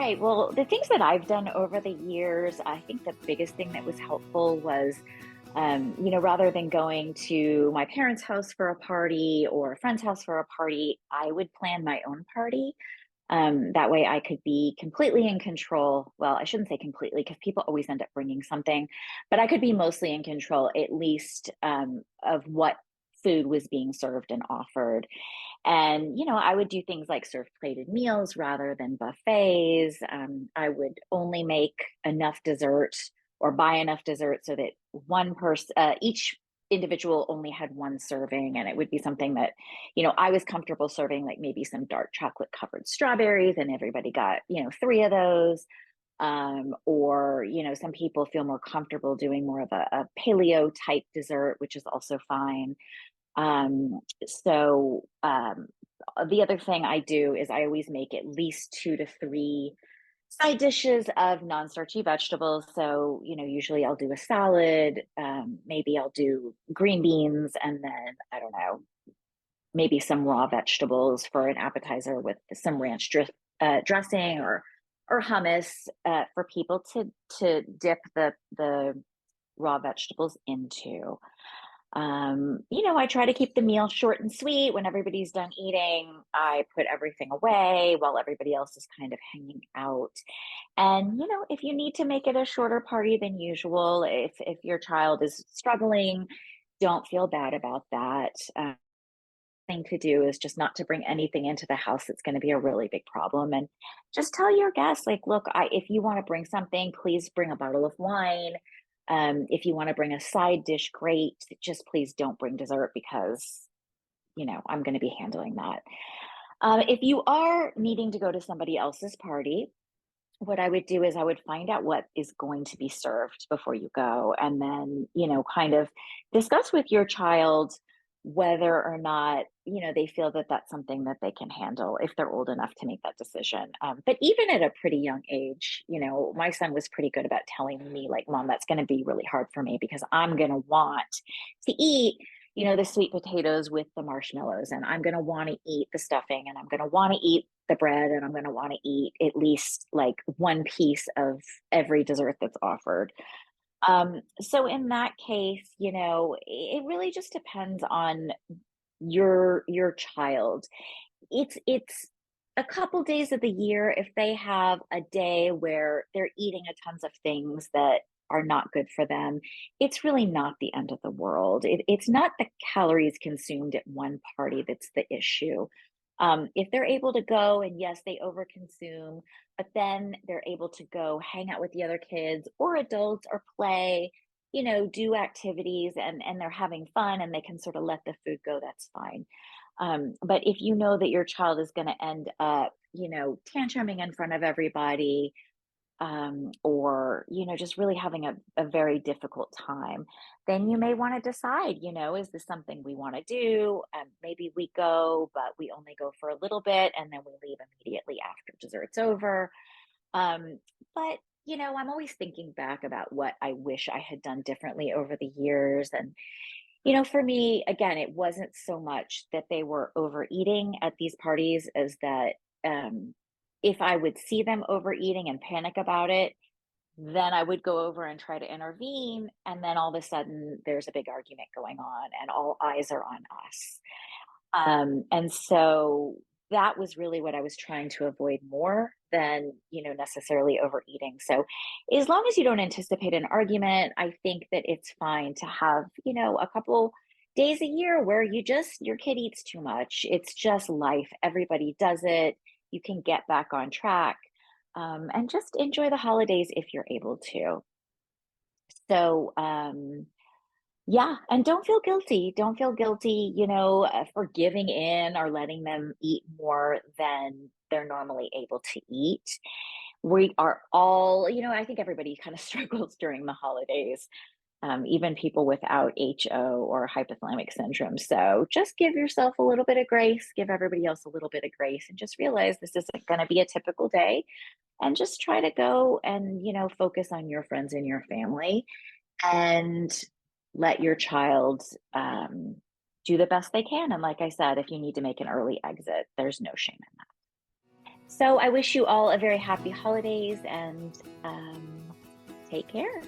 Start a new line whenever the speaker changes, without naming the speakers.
Right. Well, the things that I've done over the years, I think the biggest thing that was helpful was, rather than going to my parents' house for a party or a friend's house for a party, I would plan my own party. That way I could be completely in control. Well, I shouldn't say completely because people always end up bringing something, but I could be mostly in control, at least of what food was being served and offered. And, I would do things like serve plated meals rather than buffets. I would only make enough dessert or buy enough dessert so that each individual only had one serving. And it would be something that, I was comfortable serving, like maybe some dark chocolate covered strawberries, and everybody got, three of those. Or, some people feel more comfortable doing more of a paleo type dessert, which is also fine. So the other thing I do is I always make at least two to three side dishes of non-starchy vegetables. So, usually I'll do a salad, maybe I'll do green beans, and then I don't know, maybe some raw vegetables for an appetizer with some dressing or hummus for people to dip the raw vegetables into. I try to keep the meal short and sweet. When everybody's done eating, I put everything away while everybody else is kind of hanging out. And, if you need to make it a shorter party than usual, if your child is struggling, don't feel bad about that. Thing to do is just not to bring anything into the house that's going to be a really big problem, and just tell your guests, like, look, if you want to bring something, please bring a bottle of wine. If you want to bring a side dish, great. Just please don't bring dessert because, I'm going to be handling that. If you are needing to go to somebody else's party, what I would do is I would find out what is going to be served before you go, and then, kind of discuss with your child whether or not, they feel that that's something that they can handle if they're old enough to make that decision. But even at a pretty young age, my son was pretty good about telling me, like, Mom, that's going to be really hard for me because I'm going to want to eat, the sweet potatoes with the marshmallows, and I'm going to want to eat the stuffing, and I'm going to want to eat the bread, and I'm going to want to eat at least like one piece of every dessert that's offered. So in that case, it really just depends on your child. It's a couple days of the year. If they have a day where they're eating a tons of things that are not good for them, it's really not the end of the world. It's not the calories consumed at one party that's the issue. If they're able to go and yes, they overconsume, but then they're able to go hang out with the other kids or adults or play, do activities, and they're having fun and they can sort of let the food go, that's fine. But if you know that your child is going to end up, tantruming in front of everybody, or just really having a very difficult time, then you may want to decide, is this something we want to do? Maybe we go, but we only go for a little bit and then we leave immediately after dessert's over. But I'm always thinking back about what I wish I had done differently over the years. And for me, again, it wasn't so much that they were overeating at these parties as that, if I would see them overeating and panic about it, then I would go over and try to intervene. And then all of a sudden, there's a big argument going on, and all eyes are on us. And so that was really what I was trying to avoid more than, necessarily overeating. So as long as you don't anticipate an argument, I think that it's fine to have, a couple days a year where your kid eats too much. It's just life. Everybody does it. You can get back on track, and just enjoy the holidays if you're able to. So, yeah, and don't feel guilty. Don't feel guilty, for giving in or letting them eat more than they're normally able to eat. We are all, I think everybody kind of struggles during the holidays, even people without HO or hypothalamic syndrome. So just give yourself a little bit of grace, give everybody else a little bit of grace, and just realize this isn't going to be a typical day. And just try to go and, focus on your friends and your family, and let your child do the best they can. And like I said, if you need to make an early exit, there's no shame in that. So I wish you all a very happy holidays and take care.